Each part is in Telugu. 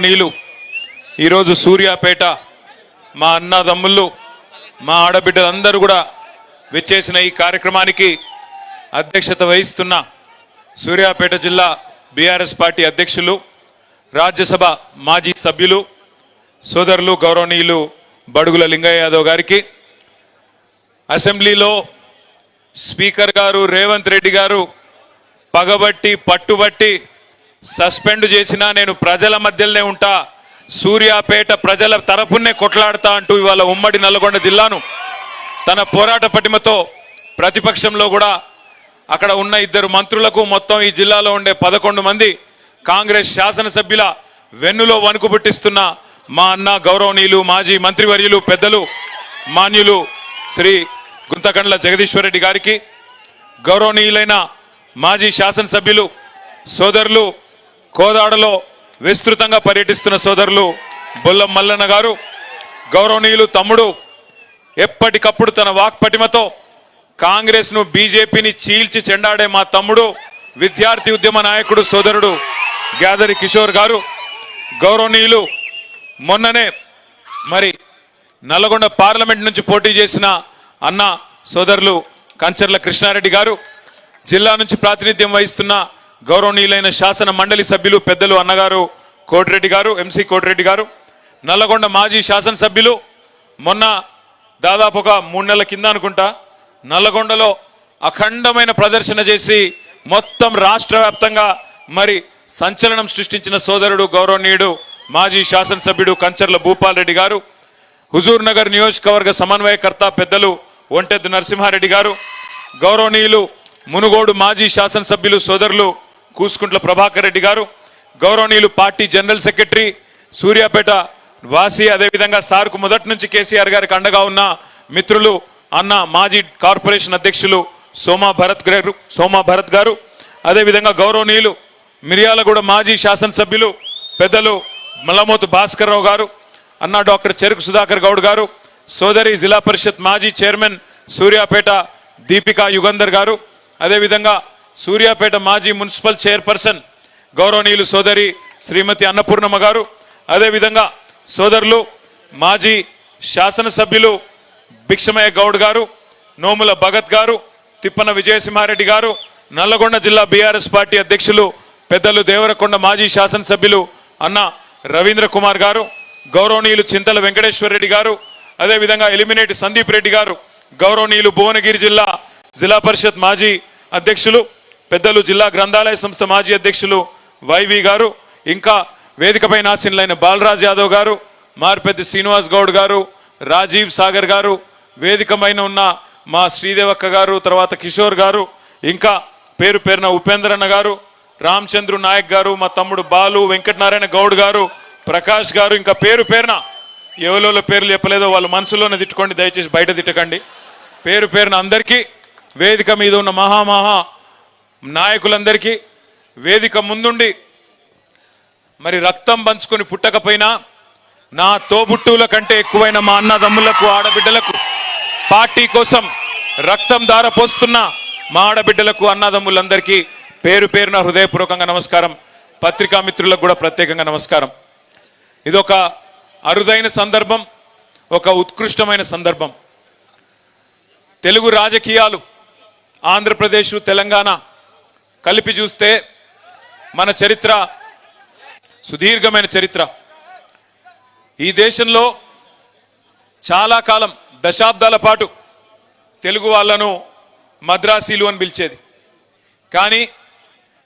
నీళ్ళు ఈరోజు సూర్యాపేట మా అన్నదమ్ముళ్ళు మా ఆడబిడ్డలందరూ కూడా విచ్చేసిన ఈ కార్యక్రమానికి అధ్యక్షత వహిస్తున్న సూర్యాపేట జిల్లా బీఆర్ఎస్ పార్టీ అధ్యక్షులు రాజ్యసభ మాజీ సభ్యులు సోదరులు గౌరవనీయులు బడుగుల లింగయ్య యాదవ్ గారికి, అసెంబ్లీలో స్పీకర్ గారు రేవంత్ రెడ్డి గారు పగబట్టి పట్టుబట్టి సస్పెండ్ చేసినా నేను ప్రజల మధ్యలోనే ఉంటా, సూర్యాపేట ప్రజల తరపునే కొట్లాడతా అంటూ ఇవాళ ఉమ్మడి నల్లగొండ జిల్లాను తన పోరాట పటిమతో ప్రతిపక్షంలో కూడా అక్కడ ఉన్న 2 మంత్రులకు మొత్తం ఈ జిల్లాలో ఉండే 11 మంది కాంగ్రెస్ శాసనసభ్యుల వెన్నులో వణుకు పుట్టిస్తున్న మా అన్న గౌరవనీయులు మాజీ మంత్రివర్యులు పెద్దలు మాన్యులు శ్రీ గుంతకండ్ల జగదీశ్వర్ రెడ్డి గారికి, గౌరవనీయులైన మాజీ శాసనసభ్యులు సోదరులు కోదాడలో విస్తృతంగా పర్యటిస్తున్న సోదరులు బొల్లం మల్లన్న గారు, గౌరవనీయులు తమ్ముడు ఎప్పటికప్పుడు తన వాక్పటిమతో కాంగ్రెస్ ను బీజేపీని చీల్చి చెండాడే మా తమ్ముడు విద్యార్థి ఉద్యమ నాయకుడు సోదరుడు గ్యాదరి కిషోర్ గారు, గౌరవనీయులు మొన్ననే మరి నల్లగొండ పార్లమెంట్ నుంచి పోటీ చేసిన అన్న సోదరులు కంచర్ల కృష్ణారెడ్డి గారు, జిల్లా నుంచి ప్రాతినిధ్యం వహిస్తున్న గౌరవనీయులైన శాసన మండలి సభ్యులు పెద్దలు అన్నగారు కోటిరెడ్డి గారు, ఎంసీ కోటిరెడ్డి గారు, నల్లగొండ మాజీ శాసనసభ్యులు మొన్న దాదాపు ఒక 3 నెలల కింద అనుకుంటా నల్లగొండలో అఖండమైన ప్రదర్శన చేసి మొత్తం రాష్ట్ర వ్యాప్తంగా మరి సంచలనం సృష్టించిన సోదరుడు గౌరవనీయుడు మాజీ శాసనసభ్యుడు కంచర్ల భూపాల్ రెడ్డి గారు, హుజూర్ నగర్ నియోజకవర్గ సమన్వయకర్త పెద్దలు ఒంటెద్దు నరసింహారెడ్డి గారు, గౌరవనీయులు మునుగోడు మాజీ శాసనసభ్యులు సోదరులు కూసుకుంట్ల ప్రభాకర్ రెడ్డి గారు, గౌరవనీయులు పార్టీ జనరల్ సెక్రటరీ సూర్యాపేట వాసి, అదేవిధంగా సార్కు మొదటి నుంచి కేసీఆర్ గారికి అండగా ఉన్న మిత్రులు అన్న మాజీ కార్పొరేషన్ అధ్యక్షులు సోమా భరత్ గారు, అదేవిధంగా గౌరవనీయులు మిర్యాలగూడ మాజీ శాసనసభ్యులు పెద్దలు మల్లమోతు భాస్కర్ రావు గారు, అన్న డాక్టర్ చెరుకు సుధాకర్ గౌడ్ గారు, సోదరి జిల్లా పరిషత్ మాజీ చైర్మన్ సూర్యాపేట దీపికా యుగంధర్ గారు, అదేవిధంగా సూర్యాపేట మాజీ మున్సిపల్ చైర్పర్సన్ గౌరవనీయులు సోదరి శ్రీమతి అన్నపూర్ణమ్మ గారు, అదేవిధంగా సోదరులు మాజీ శాసనసభ్యులు భిక్షమయ్య గౌడ్ గారు, నోముల భగత్ గారు, తిప్పన విజయసింహారెడ్డి గారు, నల్లగొండ జిల్లా బీఆర్ఎస్ పార్టీ అధ్యక్షులు పెద్దలు దేవరకొండ మాజీ శాసనసభ్యులు అన్న రవీంద్ర కుమార్ గారు, గౌరవనీయులు చింతల వెంకటేశ్వర రెడ్డి గారు, అదేవిధంగా ఎలిమినేటి సందీప్ రెడ్డి గారు, గౌరవనీయులు భువనగిరి జిల్లా పరిషత్ మాజీ అధ్యక్షులు పెద్దలు జిల్లా గ్రంథాలయ సంస్థ మాజీ అధ్యక్షులు వైవి గారు, ఇంకా వేదికపై ఆసీనులైన బాలరాజ్ యాదవ్ గారు, మార్పెద్ది శ్రీనివాస్ గౌడ్ గారు, రాజీవ్ సాగర్ గారు, వేదికపైన ఉన్న మా శ్రీదేవక్క గారు, తర్వాత కిషోర్ గారు, ఇంకా పేరు పేరున ఉపేంద్రన్న గారు, రామచంద్రు నాయక్ గారు, మా తమ్ముడు బాలు వెంకటనారాయణ గౌడ్ గారు, ప్రకాష్ గారు, ఇంకా పేరు పేరున ఎవరో పేర్లు చెప్పలేదో వాళ్ళు మనసులోనే తిట్టుకోండి, దయచేసి బయట తిట్టకండి. పేరు పేరున అందరికీ, వేదిక మీద ఉన్న మహా నాయకులందరికీ, వేదిక ముందుండి మరి రక్తం పంచుకొని పుట్టకపోయినా నా తోబుట్టువుల కంటే ఎక్కువైన మా అన్నదమ్ములకు ఆడబిడ్డలకు పార్టీ కోసం రక్తం ధారపోస్తున్న మా ఆడబిడ్డలకు అన్నదమ్ములందరికీ పేరు పేరున హృదయపూర్వకంగా నమస్కారం. పత్రికా మిత్రులకు కూడా ప్రత్యేకంగా నమస్కారం. ఇదొక అరుదైన సందర్భం, ఒక ఉత్కృష్టమైన సందర్భం. తెలుగు రాజకీయాలు ఆంధ్రప్రదేశ్ తెలంగాణ కలిపి చూస్తే మన చరిత్ర సుదీర్ఘమైన చరిత్ర. ఈ దేశంలో చాలా కాలం దశాబ్దాల పాటు తెలుగు వాళ్ళను మద్రాసీలు అని పిలిచేది. కానీ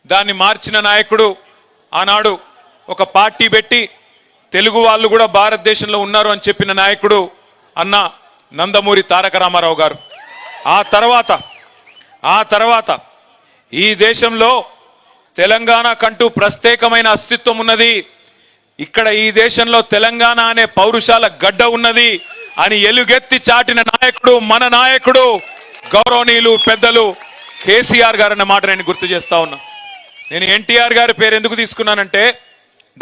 దాన్ని మార్చిన నాయకుడు ఆనాడు ఒక పార్టీ పెట్టి తెలుగు వాళ్ళు కూడా భారతదేశంలో ఉన్నారు అని చెప్పిన నాయకుడు అన్న నందమూరి తారక రామారావు గారు. ఆ తర్వాత ఈ దేశంలో తెలంగాణ కంటూ ప్రత్యేకమైన అస్తిత్వం ఉన్నది, ఇక్కడ ఈ దేశంలో తెలంగాణ అనే పౌరుషాల గడ్డ ఉన్నది అని ఎలుగెత్తి చాటిన నాయకుడు మన నాయకుడు గౌరవనీయులు పెద్దలు కేసీఆర్ గారు అన్న మాట నేను గుర్తు చేస్తా ఉన్నా. నేను ఎన్టీఆర్ గారి పేరు ఎందుకు తీసుకున్నానంటే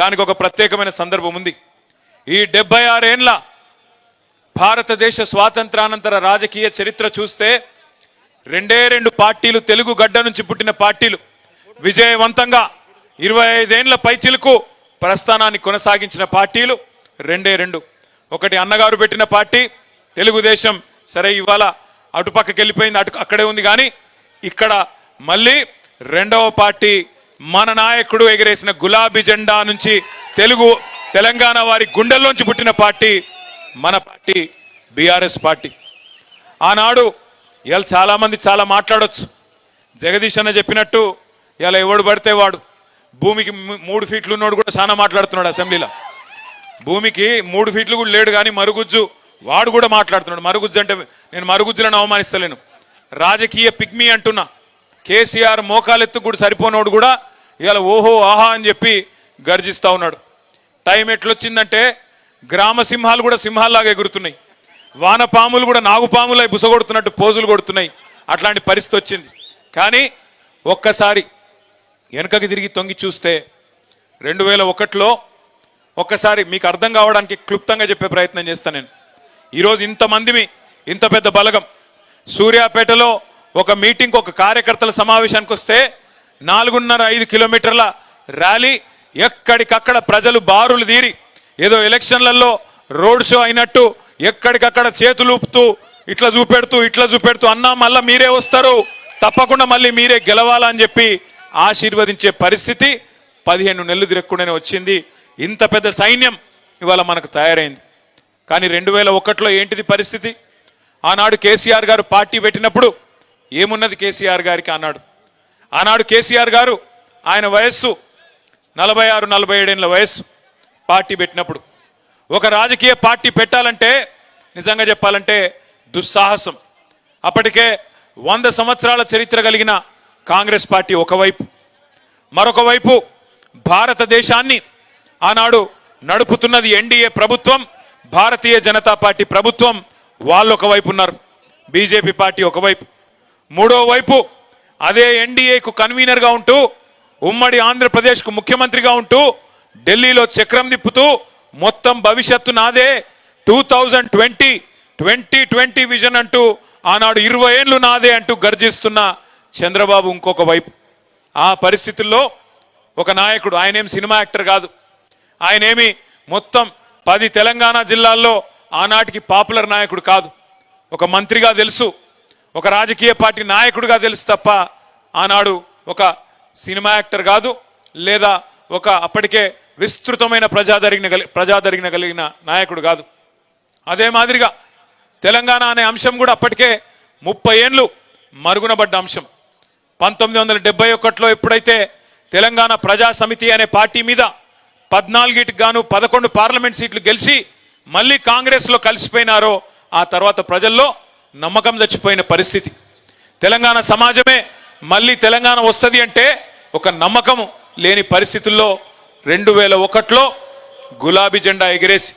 దానికి ఒక ప్రత్యేకమైన సందర్భం ఉంది. ఈ 76 ఏళ్ల భారతదేశ స్వాతంత్రానంతర రాజకీయ చరిత్ర చూస్తే 2 పార్టీలు తెలుగు గడ్డ నుంచి పుట్టిన పార్టీలు విజయవంతంగా 25 ఏళ్ల పైచిలకు ప్రస్థానాన్ని కొనసాగించిన పార్టీలు రెండు. ఒకటి అన్నగారు పెట్టిన పార్టీ తెలుగుదేశం. సరే ఇవాళ అటుపక్కకి వెళ్ళిపోయింది, అక్కడే ఉంది. కానీ ఇక్కడ మళ్ళీ రెండవ పార్టీ మన నాయకుడు ఎగిరేసిన గులాబీ జెండా నుంచి తెలంగాణ వారి గుండెల్లోంచి పుట్టిన పార్టీ మన పార్టీ బీఆర్ఎస్ పార్టీ. ఆనాడు ఇవాళ చాలా మంది చాలా మాట్లాడొచ్చు. జగదీష్ అన్న చెప్పినట్టు ఇలా ఎవడు పడితే వాడు భూమికి 3 ఫీట్లు ఉన్నోడు కూడా చాలా మాట్లాడుతున్నాడు అసెంబ్లీలో. భూమికి 3 ఫీట్లు కూడా లేడు, కానీ మరుగుజ్జు వాడు కూడా మాట్లాడుతున్నాడు. మరుగుజ్జు అంటే నేను మరుగుజ్జులను అవమానిస్తలేను, రాజకీయ పిగ్మీ అంటున్నా. కేసీఆర్ మోకాలెత్తు కూడా సరిపోనోడు కూడా ఇవాళ ఓహో ఆహా అని చెప్పి గర్జిస్తా ఉన్నాడు. టైం ఎట్లొచ్చిందంటే గ్రామ సింహాలు కూడా సింహాల్లాగా ఎగురుతున్నాయి, వానపాములు కూడా నాగుపాములై బుసగొడుతున్నట్టు పోజులు కొడుతున్నాయి. అట్లాంటి పరిస్థితి వచ్చింది. కానీ ఒక్కసారి వెనకకి తిరిగి తొంగి చూస్తే 2001లో ఒక్కసారి మీకు అర్థం కావడానికి క్లుప్తంగా చెప్పే ప్రయత్నం చేస్తాను నేను. ఈరోజు ఇంతమందిమి, ఇంత పెద్ద బలగం సూర్యాపేటలో ఒక మీటింగ్, ఒక కార్యకర్తల సమావేశానికి వస్తే 4.5 కిలోమీటర్ల ర్యాలీ, ఎక్కడికక్కడ ప్రజలు బారులు తీరి ఏదో ఎలక్షన్లలో రోడ్ షో అయినట్టు ఎక్కడికక్కడ చేతులూపుతూ ఇట్లా చూపెడుతూ అన్నా మళ్ళా మీరే వస్తారు, తప్పకుండా మళ్ళీ మీరే గెలవాలని చెప్పి ఆశీర్వదించే పరిస్థితి 15 నెలలు తిరగకుండానే వచ్చింది. ఇంత పెద్ద సైన్యం ఇవాళ మనకు తయారైంది. కానీ 2001లో ఏంటిది పరిస్థితి? ఆనాడు కేసీఆర్ గారు పార్టీ పెట్టినప్పుడు ఏమున్నది కేసీఆర్ గారికి? ఆనాడు కేసీఆర్ గారు ఆయన వయస్సు 46-47 ఏళ్ళ వయస్సు. పార్టీ పెట్టినప్పుడు ఒక రాజకీయ పార్టీ పెట్టాలంటే నిజంగా చెప్పాలంటే దుస్సాహసం. అప్పటికే 100 సంవత్సరాల చరిత్ర కలిగిన కాంగ్రెస్ పార్టీ ఒకవైపు, మరొక వైపు భారతదేశాన్ని ఆనాడు నడుపుతున్నది ఎన్డీఏ ప్రభుత్వం, భారతీయ జనతా పార్టీ ప్రభుత్వం. వాళ్ళు ఒకవైపు ఉన్నారు, బీజేపీ పార్టీ ఒకవైపు. మూడో వైపు అదే ఎన్డీఏకు కన్వీనర్గా ఉంటూ ఉమ్మడి ఆంధ్రప్రదేశ్కు ముఖ్యమంత్రిగా ఉంటూ ఢిల్లీలో చక్రం తిప్పుతూ మొత్తం భవిష్యత్తు నాదే 2020 విజన్ అంటూ ఆనాడు 20 ఏళ్ళు నాదే అంటూ గర్జిస్తున్న చంద్రబాబు ఇంకొక వైపు. ఆ పరిస్థితుల్లో ఒక నాయకుడు, ఆయనేం సినిమా యాక్టర్ కాదు, ఆయనేమి మొత్తం 10 తెలంగాణ జిల్లాల్లో ఆనాటికి పాపులర్ నాయకుడు కాదు. ఒక మంత్రిగా తెలుసు, ఒక రాజకీయ పార్టీ నాయకుడిగా తెలుసు తప్ప ఆనాడు ఒక సినిమా యాక్టర్ కాదు, లేదా ఒక అప్పటికే విస్తృతమైన ప్రజాదరణ కలిగిన నాయకుడు కాదు. అదే మాదిరిగా తెలంగాణ అనే అంశం కూడా అప్పటికే 30 ఏళ్ళు మరుగునబడ్డ అంశం. 1971లో ఎప్పుడైతే తెలంగాణ ప్రజా సమితి అనే పార్టీ మీద 14కి గాను 11 పార్లమెంట్ సీట్లు గెలిచి మళ్ళీ కాంగ్రెస్లో కలిసిపోయినారో ఆ తర్వాత ప్రజల్లో నమ్మకం చచ్చిపోయిన పరిస్థితి. తెలంగాణ సమాజమే మళ్ళీ తెలంగాణ వస్తుంది అంటే ఒక నమ్మకము లేని పరిస్థితుల్లో 2001లో గులాబీ జెండా ఎగిరేసి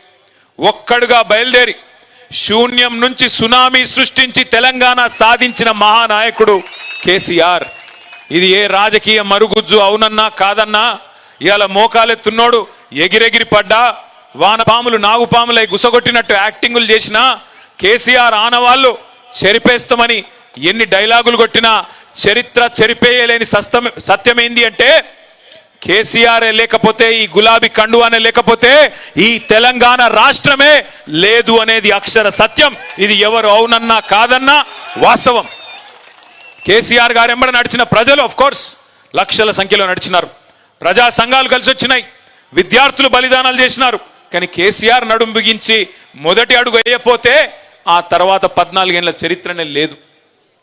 ఒక్కడుగా బయలుదేరి శూన్యం నుంచి సునామీ సృష్టించి తెలంగాణ సాధించిన మహానాయకుడు కేసీఆర్. ఇది ఏ రాజకీయ మరుగుజ్జు అవునన్నా కాదన్నా ఇవాళ మోకాలెత్తున్నోడు ఎగిరెగిరి పడ్డా వానపాములు నాగుపాములై గుసగొట్టినట్టు యాక్టింగులు చేసినా కేసీఆర్ ఆనవాళ్ళు చెరిపేస్తామని ఎన్ని డైలాగులు కొట్టినా చరిత్ర చెరిపేయలేని సత్యమేంది అంటే కేసీఆర్ లేకపోతే, ఈ గులాబీ కండువానే లేకపోతే ఈ తెలంగాణ రాష్ట్రమే లేదు అనేది అక్షర సత్యం. ఇది ఎవరు అవునన్నా కాదన్నా వాస్తవం. కేసీఆర్ గారు ఎంబడ నడిచిన ప్రజలు ఆఫ్ కోర్స్ లక్షల సంఖ్యలో నడిచినారు, ప్రజా సంఘాలు కలిసి వచ్చినాయి, విద్యార్థులు బలిదానాలు చేసినారు. కానీ కేసీఆర్ నడుం బిగించి మొదటి అడుగు వేయపోతే ఆ తర్వాత 14 ఏళ్ల చరిత్రనే లేదు.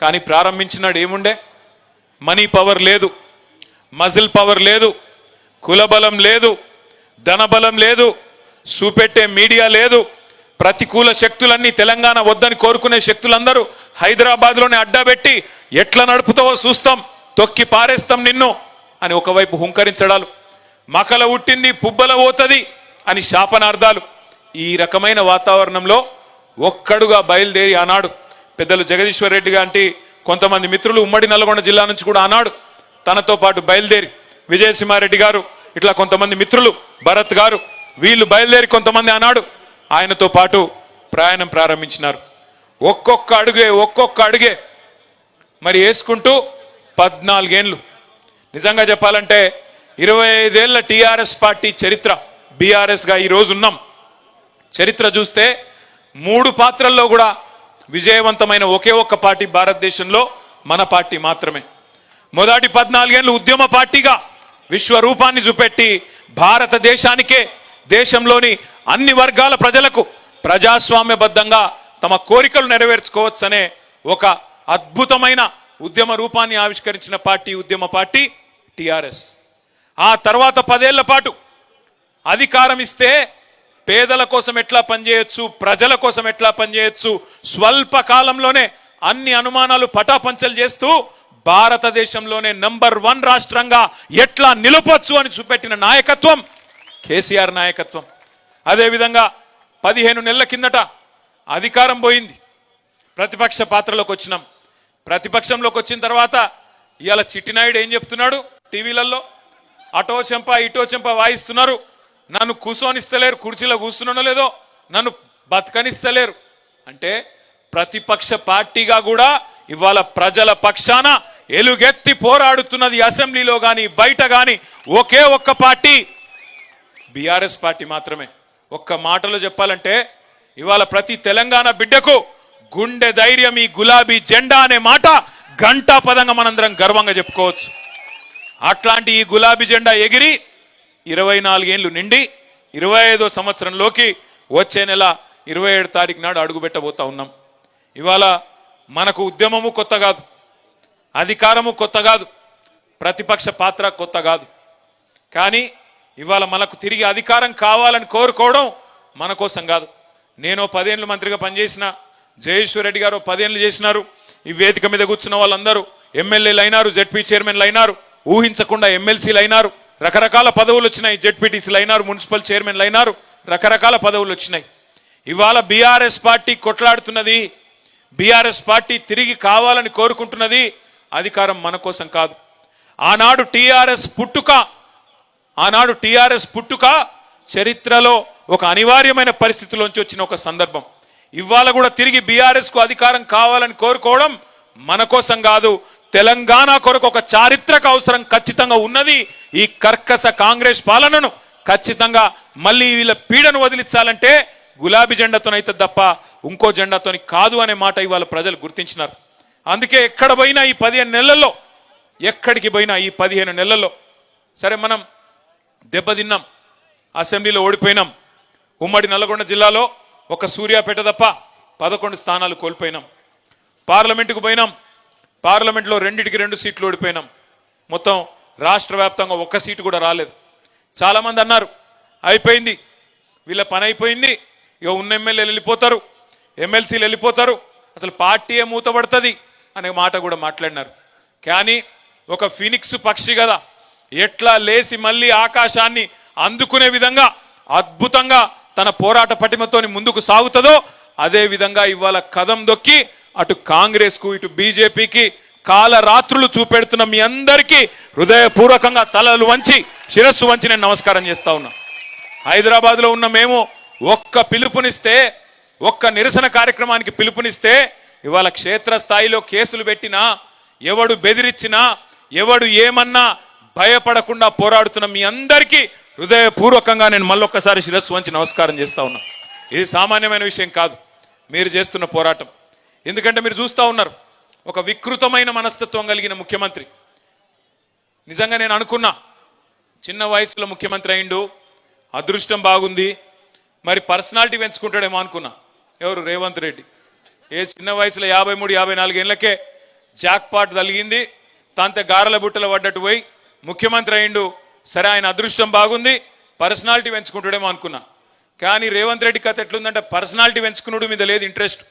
కానీ ప్రారంభించినాడు ఏముండే? మనీ పవర్ లేదు, మజిల్ పవర్ లేదు, కులబలం లేదు, ధనబలం లేదు, చూపెట్టే మీడియా లేదు. ప్రతికూల శక్తులన్నీ తెలంగాణ వద్దని కోరుకునే శక్తులందరూ హైదరాబాద్లోనే అడ్డాబెట్టి ఎట్లా నడుపుతావో చూస్తాం, తొక్కి పారేస్తాం నిన్ను అని ఒకవైపు హుంకరించడాలు, మకల ఉట్టింది పుబ్బల పోతుంది అని శాపనార్థాలు. ఈ రకమైన వాతావరణంలో ఒక్కడుగా బయలుదేరి ఆనాడు పెద్దలు జగదీశ్వర్ రెడ్డి గారి కొంతమంది మిత్రులు ఉమ్మడి నల్గొండ జిల్లా నుంచి కూడా ఆనాడు తనతో పాటు బయలుదేరి, విజయసింహారెడ్డి గారు ఇట్లా కొంతమంది మిత్రులు, భరత్ గారు, వీళ్ళు బయలుదేరి కొంతమంది ఆనాడు ఆయనతో పాటు ప్రయాణం ప్రారంభించినారు. ఒక్కొక్క అడుగే మరి వేసుకుంటూ 14 ఏళ్ళు. నిజంగా చెప్పాలంటే 25 ఏళ్ల టిఆర్ఎస్ పార్టీ చరిత్ర, బీఆర్ఎస్ గా ఈ రోజు ఉన్నాం. చరిత్ర చూస్తే 3 పాత్రల్లో కూడా విజయవంతమైన ఒకే ఒక్క పార్టీ భారతదేశంలో మన పార్టీ మాత్రమే. మొదటి 14 ఏళ్ళు ఉద్యమ పార్టీగా విశ్వరూపాన్ని చూపెట్టి భారతదేశానికే, దేశంలోని అన్ని వర్గాల ప్రజలకు ప్రజాస్వామ్యబద్ధంగా తమ కోరికలు నెరవేర్చుకోవచ్చనే ఒక అద్భుతమైన ఉద్యమ రూపాన్ని ఆవిష్కరించిన పార్టీ ఉద్యమ పార్టీ టిఆర్ఎస్. ఆ తర్వాత 10 ఏళ్ల పాటు అధికారం ఇస్తే పేదల కోసం ఎట్లా పనిచేయొచ్చు, ప్రజల కోసం ఎట్లా పనిచేయొచ్చు, స్వల్ప కాలంలోనే అన్ని అనుమానాలు పటాపంచలు చేస్తూ భారతదేశంలోనే నంబర్ 1 రాష్ట్రంగా ఎట్లా నిలపొచ్చు అని చూపెట్టిన నాయకత్వం కేసీఆర్ నాయకత్వం. అదేవిధంగా 15 నెలల కిందట అధికారం పోయింది, ప్రతిపక్ష పాత్రలోకి వచ్చినాం. ప్రతిపక్షంలోకి వచ్చిన తర్వాత ఇవాళ చిట్టినాయుడు ఏం చెప్తున్నాడు, టీవీలలో అటో చెంప ఇటో చెంప వాయిస్తున్నారు. నన్ను కూర్చొనిస్తలేరు, కుర్చీలో కూర్చున్నానో లేదో నన్ను బతకనిస్తలేరు అంటే ప్రతిపక్ష పార్టీగా కూడా ఇవాళ ప్రజల పక్షాన ఎలుగెత్తి పోరాడుతున్నది అసెంబ్లీలో కానీ బయట కానీ ఒకే ఒక్క పార్టీ బీఆర్ఎస్ పార్టీ మాత్రమే. ఒక్క మాటలో చెప్పాలంటే ఇవాళ ప్రతి తెలంగాణ బిడ్డకు గుండె ధైర్యం ఈ గులాబీ జెండా అనే మాట గంటా పదంగా మనందరం గర్వంగా చెప్పుకోవచ్చు. అట్లాంటి ఈ గులాబీ జెండా ఎగిరి 24 ఏళ్ళు నిండి 25వ సంవత్సరంలోకి వచ్చే నెల 27 తారీఖు నాడు అడుగుపెట్టబోతా ఉన్నాం. ఇవాళ మనకు ఉద్యమము కొత్త కాదు, అధికారము కొత్త కాదు, ప్రతిపక్ష పాత్ర కొత్త కాదు. కానీ ఇవాళ మనకు తిరిగి అధికారం కావాలని కోరుకోవడం మన కోసం కాదు. నేను 10 ఏళ్ళు మంత్రిగా పనిచేసిన, జయేశ్వర్ రెడ్డి గారు 10 ఏళ్ళు చేసినారు. ఈ వేదిక మీద కూర్చున్న వాళ్ళందరూ ఎమ్మెల్యేలు అయినారు, జెడ్పీ చైర్మన్లు అయినారు, ఊహించకుండా ఎమ్మెల్సీలు అయినారు, రకరకాల పదవులు వచ్చినాయి, జెడ్పీటీసీలు అయినారు, మున్సిపల్ చైర్మన్లు అయినారు, రకరకాల పదవులు వచ్చినాయి. ఇవాళ బీఆర్ఎస్ పార్టీ కొట్లాడుతున్నది, బీఆర్ఎస్ పార్టీ తిరిగి కావాలని కోరుకుంటున్నది అధికారం మన కోసం కాదు. ఆనాడు టిఆర్ఎస్ పుట్టుక చరిత్రలో ఒక అనివార్యమైన పరిస్థితిలోంచి వచ్చిన ఒక సందర్భం. ఇవాళ కూడా తిరిగి బీఆర్ఎస్ కు అధికారం కావాలని కోరుకోవడం మన కోసం కాదు, తెలంగాణ కొరకు ఒక చారిత్రక అవసరం ఖచ్చితంగా ఉన్నది. ఈ కర్కశ కాంగ్రెస్ పాలనను ఖచ్చితంగా మళ్ళీ వీళ్ళ పీడను వదిలించాలంటే గులాబీ జెండాతోనైతే తప్ప ఇంకో జెండాతోని కాదు అనే మాట ఇవాళ ప్రజలు గుర్తించినారు. అందుకే ఎక్కడ పోయినా ఈ 15 నెలల్లో, ఎక్కడికి పోయినా ఈ 15 నెలల్లో సరే మనం దెబ్బతిన్నాం, అసెంబ్లీలో ఓడిపోయినాం. ఉమ్మడి నల్గొండ జిల్లాలో ఒక సూర్యాపేట తప్ప 11 స్థానాలు కోల్పోయినాం. పార్లమెంటుకు పోయినాం, పార్లమెంట్లో 2 సీట్లు ఓడిపోయినాం. మొత్తం రాష్ట్ర వ్యాప్తంగా 1 సీటు కూడా రాలేదు. చాలామంది అన్నారు అయిపోయింది, వీళ్ళ పని అయిపోయింది, ఇక ఉన్న ఎమ్మెల్యేలు వెళ్ళిపోతారు, ఎమ్మెల్సీలు వెళ్ళిపోతారు, అసలు పార్టీయే మూతపడుతుంది అనే మాట కూడా మాట్లాడినారు. కానీ ఒక ఫినిక్స్ పక్షి కదా, ఎట్లా లేసి మళ్ళీ ఆకాశాన్ని అందుకునే విధంగా అద్భుతంగా తన పోరాట పటిమతోని ముందుకు సాగుతుందో అదే విధంగా ఇవాళ కదం దొక్కి అటు కాంగ్రెస్ కు ఇటు బీజేపీకి కాలరాత్రులు చూపెడుతున్న మీ అందరికీ హృదయపూర్వకంగా తలలు వంచి శిరస్సు వంచి నేను నమస్కారం చేస్తా ఉన్నా. హైదరాబాద్ లో ఉన్న మేము ఒక్క పిలుపునిస్తే, ఒక్క నిరసన కార్యక్రమానికి పిలుపునిస్తే ఇవాళ క్షేత్రస్థాయిలో కేసులు పెట్టినా, ఎవడు బెదిరించినా, ఎవడు ఏమన్నా భయపడకుండా పోరాడుతున్న మీ అందరికీ హృదయపూర్వకంగా నేను మళ్ళొక్కసారి శిరస్సు వంచి నమస్కారం చేస్తా ఉన్నా. ఇది సామాన్యమైన విషయం కాదు మీరు చేస్తున్న పోరాటం. ఎందుకంటే మీరు చూస్తూ ఉన్నారు ఒక వికృతమైన మనస్తత్వం కలిగిన ముఖ్యమంత్రి. నిజంగా నేను అనుకున్నా చిన్న వయసులో ముఖ్యమంత్రి అయిండు, అదృష్టం బాగుంది, మరి పర్సనాలిటీ పెంచుకుంటాడేమో అనుకున్నా. ఎవరు? రేవంత్ రెడ్డి. ఏ చిన్న వయసులో 53-54 ఏళ్ళకే జాక్పాట్ తలిగింది, తాంతే గారెల బుట్టలు పడ్డట్టు పోయి ముఖ్యమంత్రి అయిండు. సరే ఆయన అదృష్టం బాగుంది, పర్సనాలిటీ పెంచుకుంటాడేమో అనుకున్నా. కానీ రేవంత్ రెడ్డి కథ ఎట్లుందంటే పర్సనాలిటీ పెంచుకున్నాడు మీద లేదు ఇంట్రెస్ట్,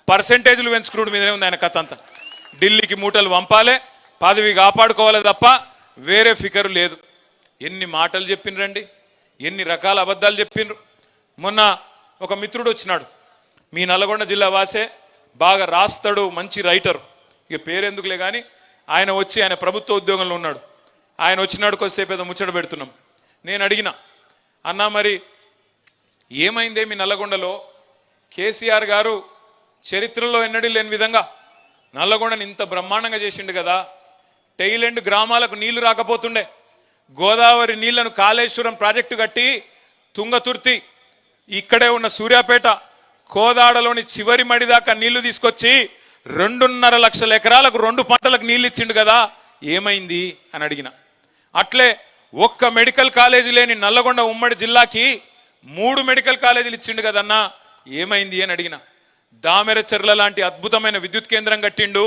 పర్సెంటేజ్లు పెంచుకున్నాడు మీదనే ఉంది ఆయన కథ అంతా. ఢిల్లీకి మూటలు పంపాలి, పదవి కాపాడుకోవాలి తప్ప వేరే ఫికర్ లేదు. ఎన్ని మాటలు చెప్పిండ్రండి, ఎన్ని రకాల అబద్ధాలు చెప్పిండ్రు. మొన్న ఒక మిత్రుడు వచ్చినాడు, మీ నల్గొండ జిల్లా వాసే, బాగా రాస్తాడు, మంచి రైటర్, ఇక పేరెందుకులే కానీ ఆయన వచ్చి ఆయన ప్రభుత్వ ఉద్యోగంలో ఉన్నాడు. ఆయన వచ్చినాడు, కొద్దిసేపు ఏదో ముచ్చట పెడుతున్నాం. నేను అడిగిన, అన్నా మరి ఏమైందే మీ నల్లగొండలో? కేసీఆర్ గారు చరిత్రలో ఎన్నడూ లేని విధంగా నల్లగొండని ఇంత బ్రహ్మాండంగా చేసిండు కదా, టైలెండ్ గ్రామాలకు నీళ్లు రాకపోతుండే, గోదావరి నీళ్లను కాళేశ్వరం ప్రాజెక్టు కట్టి తుంగతుర్తి ఇక్కడే ఉన్న సూర్యాపేట కోదాడలోని చివరి మడి దాకా నీళ్లు తీసుకొచ్చి 2.5 లక్షల ఎకరాలకు 2 పంటలకు నీళ్ళు ఇచ్చిండు కదా, ఏమైంది అని అడిగిన. అట్లే ఒక్క మెడికల్ కాలేజీ లేని నల్లగొండ ఉమ్మడి జిల్లాకి 3 మెడికల్ కాలేజీలు ఇచ్చిండు కదన్నా, ఏమైంది అని అడిగిన. దామెరచెర్ల లాంటి అద్భుతమైన విద్యుత్ కేంద్రం కట్టిండు.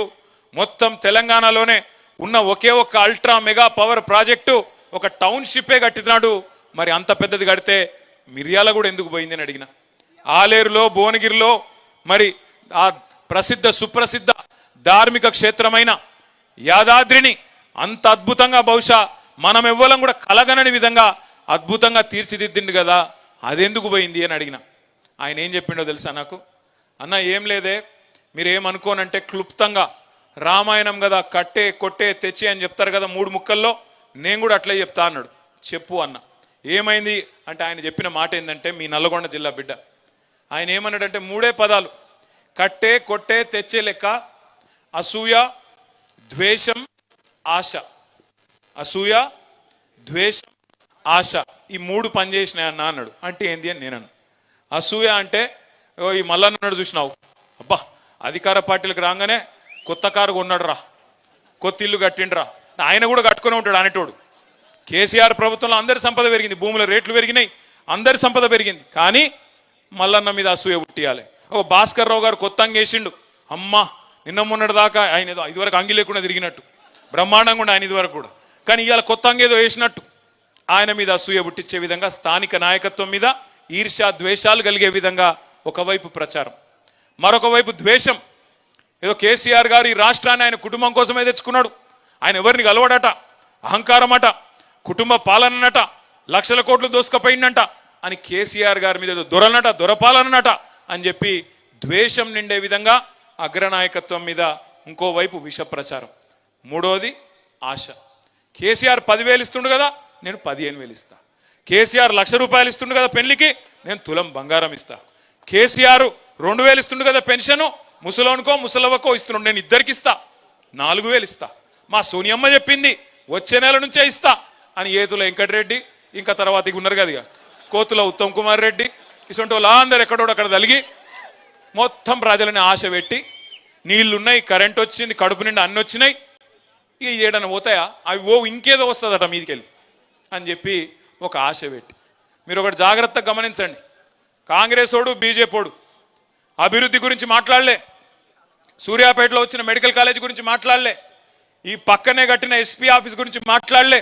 మొత్తం తెలంగాణలోనే ఉన్న ఒకే ఒక్క అల్ట్రా మెగా పవర్ ప్రాజెక్టు ఒక టౌన్షిప్పే కట్టినాడు. మరి అంత పెద్దది కడితే మిర్యాల కూడా ఎందుకు పోయింది అని అడిగిన. ఆలేరులో భువనగిరిలో మరి ఆ ప్రసిద్ధ సుప్రసిద్ధ ధార్మిక క్షేత్రమైన యాదాద్రిని అంత అద్భుతంగా బహుశా మనం ఎవ్వరం కూడా కలగనని విధంగా అద్భుతంగా తీర్చిదిద్దింది కదా, అదెందుకు పోయింది అని అడిగిన. ఆయన ఏం చెప్పిండో తెలుసా నాకు, అన్న ఏం లేదే, మీరేమనుకోనంటే క్లుప్తంగా రామాయణం కదా, కట్టే కొట్టే తెచ్చి అని చెప్తారు కదా 3 ముక్కల్లో, నేను కూడా అట్లే చెప్తా అన్నాడు. చెప్పు అన్న. ఏమైంది అంటే ఆయన చెప్పిన మాట ఏంటంటే, మీ నల్లగొండ జిల్లా బిడ్డ ఆయన ఏమన్నాడంటే 3 పదాలు, కట్టే కొట్టే తెచ్చే లెక్క, అసూయ ద్వేషం ఆశ. అసూయ ద్వేషం ఆశ, ఈ 3 పనిచేసినాయి అన్న అన్నాడు. అంటే ఏంది అని నేను అన్నా. అసూయ అంటే ఈ మల్లన్నాడు చూసినావు, అబ్బా అధికార పార్టీలకు రాగానే కొత్త కారు కొన్నాడు రా, కొత్త ఇల్లు కట్టిండ్రా, ఆయన కూడా కట్టుకునే ఉంటాడు అనేటోడు. కేసీఆర్ ప్రభుత్వంలో అందరి సంపద పెరిగింది, భూముల రేట్లు పెరిగినాయి, అందరి సంపద పెరిగింది, కానీ మల్లన్న మీద అసూయ పుట్టియాలి. ఓ భాస్కర్ రావు గారు కొత్త అంగేసిండు, అమ్మ నిన్న మొన్నటి దాకా ఆయన ఏదో ఇదివరకు అంగి లేకుండా తిరిగినట్టు బ్రహ్మాండంగా ఉండే ఆయన ఇదివరకు కూడా, కానీ ఇవాళ కొత్త అంగేదో వేసినట్టు ఆయన మీద అసూయ పుట్టించే విధంగా స్థానిక నాయకత్వం మీద ఈర్ష్య ద్వేషాలు కలిగే విధంగా ఒకవైపు ప్రచారం, మరొక వైపు ద్వేషం. ఏదో కేసీఆర్ గారు ఈ రాష్ట్రాన్ని ఆయన కుటుంబం కోసమే తెచ్చుకున్నాడు, ఆయన ఎవరిని కలవడట, అహంకారం అట, కుటుంబ పాలనట, లక్షల కోట్లు దోసుకపోయిందంట అని కేసీఆర్ గారి మీద ఏదో దొరనట, దొరపాలనట అని చెప్పి ద్వేషం నిండే విధంగా అగ్రనాయకత్వం మీద ఇంకోవైపు విష ప్రచారం. మూడోది ఆశ. కేసీఆర్ 10,000 ఇస్తుండు కదా, నేను 15,000 ఇస్తా. కేసీఆర్ ₹1,00,000 ఇస్తుండు కదా పెళ్లికి, నేను తులం బంగారం ఇస్తా. కేసీఆర్ 2,000 ఇస్తుండు కదా పెన్షను, ముసలోనికో ముసలవ్వకో ఇస్తున్నాడు, నేను ఇద్దరికి ఇస్తా, 4,000 ఇస్తా. మా సోనియమ్మ చెప్పింది వచ్చే నెల నుంచే ఇస్తా అని ఏతుల వెంకటరెడ్డి, ఇంకా తర్వాత ఇక ఉన్నారు కదా కోతుల ఉత్తమ్ కుమార్ రెడ్డి, ఇటువంటి వాళ్ళు అందరు ఎక్కడోడు అక్కడ తలిగి మొత్తం ప్రజలని ఆశ పెట్టి, నీళ్లున్నాయి, కరెంట్ వచ్చింది, కడుపు నిండా అన్ని వచ్చినాయి, ఇక ఏడన్నా పోతాయా అవి, ఇంకేదో వస్తుందట మీదికెళ్ళి అని చెప్పి ఒక ఆశ పెట్టి. మీరు ఒకటి జాగ్రత్తగా గమనించండి, కాంగ్రెస్ ఓడు బీజేపీడు అభివృద్ధి గురించి మాట్లాడలే, సూర్యాపేటలో వచ్చిన మెడికల్ కాలేజ్ గురించి మాట్లాడలే, ఈ పక్కనే కట్టిన ఎస్పీ ఆఫీస్ గురించి మాట్లాడలే,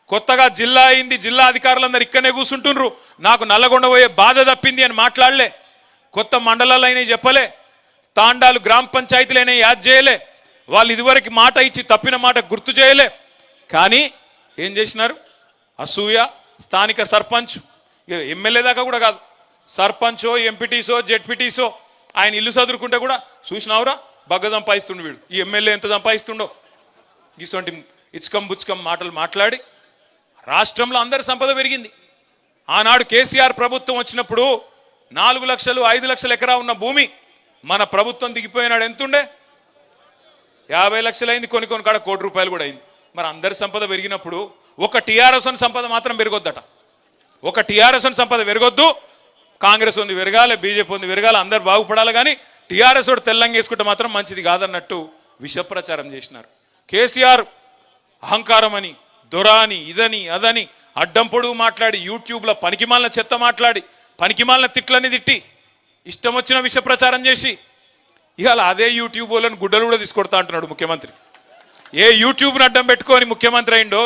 కొత్తగా జిల్లా అయింది, జిల్లా అధికారులందరూ ఇక్కడనే కూర్చుంటుండ్రు, నాకు నల్లగొండ పోయే బాధ తప్పింది అని మాట్లాడలే, కొత్త మండలాలు అయినాయి చెప్పలే, తాండాలు గ్రామ పంచాయతీలు అయినాయి యాద్ చేయలే, వాళ్ళు ఇదివరకు మాట ఇచ్చి తప్పిన మాట గుర్తు చేయలే. కానీ ఏం చేసినారు, అసూయ. స్థానిక సర్పంచ్, ఎమ్మెల్యే దాకా కూడా కాదు, సర్పంచో ఎంపీటీసో జెడ్పీటీసో ఆయన ఇల్లు చదువుకుంటే కూడా చూసినావురా బగ్గ సంపాదిస్తుండు వీడు, ఈ ఎమ్మెల్యే ఎంత సంపాదిస్తుండో, ఇటువంటి ఇచ్కం బుచ్కం మాటలు మాట్లాడి రాష్ట్రంలో అందరి సంపద పెరిగింది. ఆనాడు కేసీఆర్ ప్రభుత్వం వచ్చినప్పుడు 4 లక్షలు 5 లక్షల ఎకరా ఉన్న భూమి మన ప్రభుత్వం దిగిపోయినాడు ఎంతుండే, 50 లక్షలు అయింది, కొన్ని కాడ ₹1,00,00,000 కూడా అయింది. మరి అందరి సంపద పెరిగినప్పుడు ఒక టీఆర్ఎస్ సంపద మాత్రం పెరగొద్దట, ఒక టీఆర్ఎస్ సంపద పెరగొద్దు, కాంగ్రెస్ ఉంది పెరగాలి, బీజేపీ ఉంది పెరగాలి, అందరు బాగుపడాలి, కానీ టీఆర్ఎస్ వాడు తెల్లంగా వేసుకుంటే మాత్రం మంచిది కాదన్నట్టు విష ప్రచారం చేసినారు. కేసీఆర్ అహంకారం అని, దొరాని, ఇదని అదని అడ్డం పొడుగు మాట్లాడి, యూట్యూబ్లో పనికిమాలిన చెత్త మాట్లాడి, పనికిమాలిన తిట్లని తిట్టి, ఇష్టం వచ్చిన విష ప్రచారం చేసి, ఇవాళ అదే యూట్యూబ్ వాళ్ళని గుడ్డలు కూడా తీసుకొడతా అంటున్నాడు ముఖ్యమంత్రి. ఏ యూట్యూబ్ని అడ్డం పెట్టుకొని ముఖ్యమంత్రి అయిండో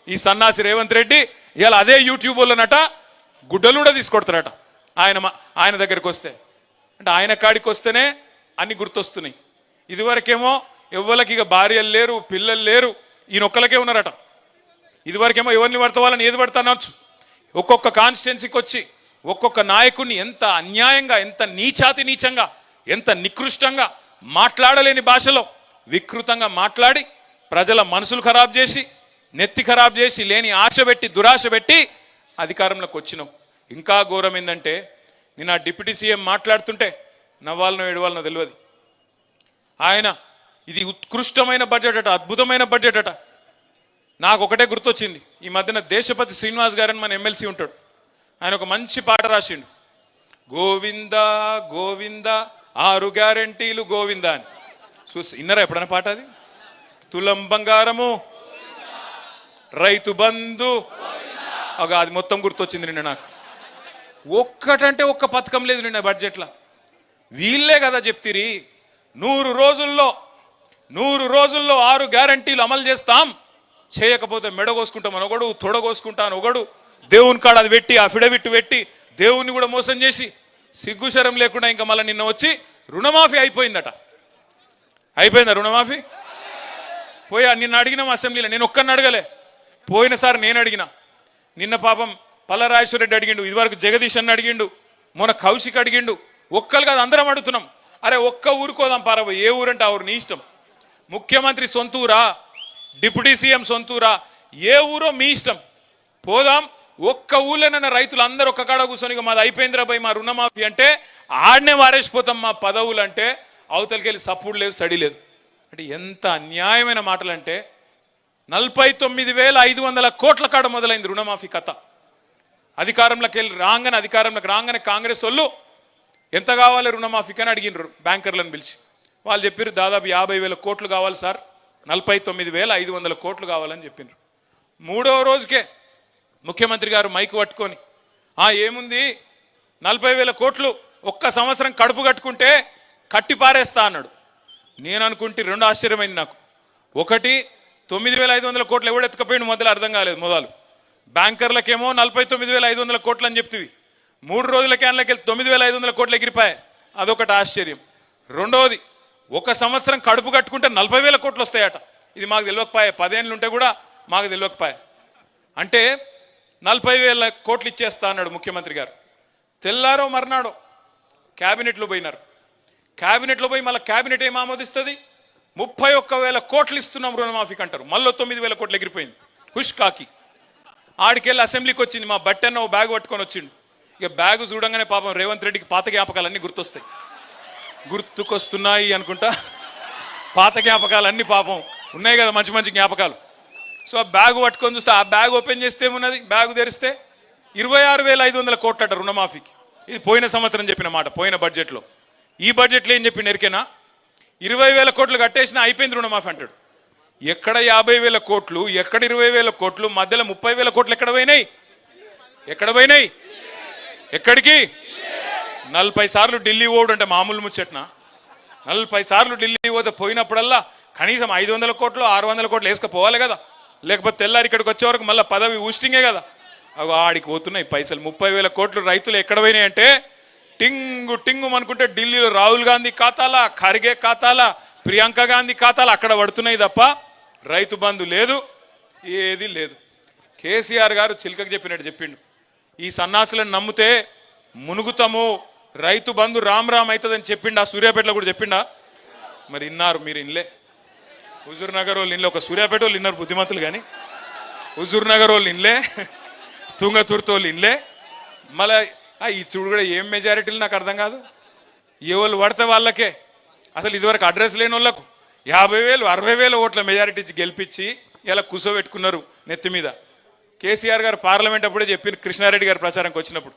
ఈ సన్నాసి రేవంత్ రెడ్డి, ఇవాళ అదే యూట్యూబ్ వాళ్ళనట గుడ్డలు కూడా తీసుకొడతారట ఆయన దగ్గరికి వస్తే. అంటే ఆయన కాడికి వస్తేనే అన్ని గుర్తొస్తున్నాయి. ఇదివరకేమో ఎవ్వరికి ఇక భార్యలు లేరు, పిల్లలు లేరు, ఈయన ఒక్కలకే ఉన్నారట. ఇదివరకేమో ఎవరిని పడతా వాళ్ళని ఏది పడతా అనొచ్చు. ఒక్కొక్క కాన్స్టిట్యున్సీకి వచ్చి ఒక్కొక్క నాయకుడిని ఎంత అన్యాయంగా, ఎంత నీచంగా, ఎంత నికృష్టంగా, మాట్లాడలేని భాషలో వికృతంగా మాట్లాడి ప్రజల మనసులు ఖరాబ్ చేసి, నెత్తి ఖరాబ్ చేసి, లేని ఆశ పెట్టి, దురాశ పెట్టి అధికారంలోకి వచ్చినాం. ఇంకా ఘోరం ఏంటంటే, నిన్న డిప్యూటీ సీఎం మాట్లాడుతుంటే నవ్వాలనో ఏడవాలనో తెలియదు. ఆయన ఇది ఉత్కృష్టమైన బడ్జెట్ అట, అద్భుతమైన బడ్జెట్ అట. నాకు ఒకటే గుర్తొచ్చింది. ఈ మధ్యన దేశపతి శ్రీనివాస్ గారని మన ఎమ్మెల్సీ ఉంటాడు. ఆయన ఒక మంచి పాట రాసిండు, గోవింద గోవింద 6 గ్యారెంటీలు గోవింద అని. చూసి ఇన్నరా ఎప్పుడైనా పాట? అది తులం బంగారము, రైతు బంధు, అది మొత్తం గుర్తొచ్చింది నిన్న నాకు. ఒక్కటంటే ఒక్క పథకం లేదు నిన్న బడ్జెట్లో. వీళ్ళే కదా చెప్తిరి 100 రోజుల్లో 6 గ్యారెంటీలు అమలు చేస్తాం, చేయకపోతే మెడ కోసుకుంటామని ఒకడు, తొడ కోసుకుంటాను ఒకడు, దేవుని కాడ అది పెట్టి అఫిడవిట్ పెట్టి దేవుని కూడా మోసం చేసి సిగ్గుశరం లేకుండా ఇంకా మళ్ళీ నిన్న వచ్చి రుణమాఫీ అయిపోయిందట. అయిపోయిందా రుణమాఫీ? పోయా నిన్న అడిగినాం అసెంబ్లీలో, నేను ఒక్కరిని అడగలే. పోయినసారి నేను అడిగిన, నిన్న పాపం పల్లరాజేశ్వర రెడ్డి అడిగిండు, ఇదివరకు జగదీష్ అన్న అడిగిండు, మొన్న కౌశిక్ అడిగిండు. ఒక్కరు కాదు అందరం అడుగుతున్నాం. అరే ఒక్క ఊరుకోదాం పారబో, ఏ ఊరంటే ఆ ఊరు నీ ఇష్టం. ముఖ్యమంత్రి సొంతూరా, డిప్యూటీ సీఎం సొంతూరా, ఏ ఊరో మీ ఇష్టం. పోదాం. ఒక్క ఊళ్ళోనన్న రైతులు అందరూ ఒక్క కాడ కూర్చొని మాది అయిపోయిందిరా భయ్ మా రుణమాఫీ అంటే ఆడనే వారేసిపోతాం మా పదవులు అంటే అవతలకి వెళ్ళి సపోర్ట్ లేదు, స్టడీ లేదు. అంటే ఎంత అన్యాయమైన మాటలు అంటే 49,500 కోట్ల కాడ మొదలైంది రుణమాఫీ కథ. అధికారంలోకి రాగానే కాంగ్రెస్ వాళ్ళు ఎంత కావాలి రుణమాఫీకి అని అడిగినారు బ్యాంకర్లను పిలిచి. వాళ్ళు చెప్పారు దాదాపు 50,000 కోట్లు కావాలి సార్, 49,500 కోట్లు కావాలని చెప్పినారు. 3వ రోజుకే ముఖ్యమంత్రి గారు మైకు పట్టుకొని ఏముంది 40,000 కోట్లు ఒక్క సంవత్సరం కడుపు కట్టుకుంటే కట్టి పారేస్తా అన్నాడు. నేను అనుకుంటే 2 ఆశ్చర్యమైంది నాకు. ఒకటి 9,500 కోట్లు ఎవడు ఎత్తుకపోయిండు మొదలు అర్థం కాలేదు. మొదలు బ్యాంకర్లకేమో 49,500 కోట్లు అని చెప్తివి, 3 రోజుల క్యాన్లకి 9,500 కోట్లు ఎగిరిపాయి, అదొకటి ఆశ్చర్యం. రెండవది ఒక సంవత్సరం కడుపు కట్టుకుంటే 40,000 కోట్లు వస్తాయట. ఇది మాకు తెలియకపోయా, 10 ఏళ్ళు ఉంటే కూడా మాకు తెలియకపోయా. అంటే 40,000 కోట్లు ఇచ్చేస్తా అన్నాడు ముఖ్యమంత్రి గారు. తెల్లారో మర్నాడో క్యాబినెట్లో పోయినారు. క్యాబినెట్లో పోయి మళ్ళీ క్యాబినెట్ ఏం ఆమోదిస్తుంది? 31,000 కోట్లు ఇస్తున్నాం రుణమాఫీకి అంటారు. మళ్ళీ 9,000 కోట్లు ఎగిరిపోయింది హుష్ కాకి. ఆడికెళ్ళి అసెంబ్లీకి వచ్చింది మా బట్టన్న ఓ బ్యాగ్ పట్టుకొని వచ్చిండు. ఇక బ్యాగ్ చూడంగానే పాపం రేవంత్ రెడ్డికి పాత జ్ఞాపకాలన్నీ గుర్తుకొస్తున్నాయి అనుకుంటా. పాత జ్ఞాపకాలన్నీ పాపం ఉన్నాయి కదా, మంచి మంచి జ్ఞాపకాలు. సో ఆ బ్యాగ్ పట్టుకొని చూస్తే, ఆ బ్యాగ్ ఓపెన్ చేస్తే ఏమున్నది, బ్యాగ్ తెరిస్తే 26,500 కోట్లట రుణమాఫీకి. ఇది పోయిన సంవత్సరం చెప్పిన మాట, పోయిన బడ్జెట్లో. ఈ బడ్జెట్లో ఏం చెప్పి ఎరికేనా, 20,000 కోట్లు కట్టేసినా అయిపోయింది రుణమాఫీ అంటాడు. ఎక్కడ 50,000 కోట్లు, ఎక్కడ 20,000 కోట్లు, మధ్యలో 30,000 కోట్లు ఎక్కడ పోయినాయి? ఎక్కడికి? 40 సార్లు ఢిల్లీ పోవడం అంటే మామూలు ముచ్చట్న? 40 సార్లు ఢిల్లీ పోతే పోయినప్పుడల్లా కనీసం 500 కోట్లు 600 కోట్లు వేసుకపోవాలి కదా, లేకపోతే తెల్లారి ఇక్కడికి వచ్చే వరకు మళ్ళీ పదవి ఊస్టింగే కదా. అవి ఆడికి పోతున్నాయి పైసలు. 30,000 కోట్లు రైతులు ఎక్కడ పోయినాయి అంటే టింగు అనుకుంటే ఢిల్లీలో రాహుల్ గాంధీ ఖాతాలా, ఖర్గే ఖాతాలా, ప్రియాంక గాంధీ ఖాతాలా అక్కడ పడుతున్నాయి తప్ప రైతు బంధు లేదు, ఏది లేదు. కేసీఆర్ గారు చిలకకు చెప్పినట్టు చెప్పిండు, ఈ సన్నాసులను నమ్మితే మునుగుతాము, రైతు బంధు రామ్ అవుతుందని చెప్పిండా? సూర్యాపేటలో కూడా చెప్పిండా? మరి ఇన్నారు మీరు? ఇన్లే. హుజూర్ నగర్ వాళ్ళు ఇన్లే, ఒక సూర్యాపేట వాళ్ళు ఇన్నారు బుద్ధిమంతులు, కానీ హుజూర్ నగర్ వాళ్ళు ఇన్లే, తుంగతుర్తి వాళ్ళు ఇన్లే. మళ్ళీ ఈ చూడు కూడా ఏం మెజారిటీలు నాకు అర్థం కాదు. ఏ వాళ్ళు పడితే వాళ్ళకే, అసలు ఇదివరకు అడ్రస్ లేని వాళ్ళకు 50,000 60,000 ఓట్ల మెజారిటీ ఇచ్చి గెలిపించి ఇలా కూర్చోబెట్టుకున్నారు నెత్తి మీద. కేసీఆర్ గారు పార్లమెంట్ అప్పుడే చెప్పిన, కృష్ణారెడ్డి గారు ప్రచారంకి వచ్చినప్పుడు,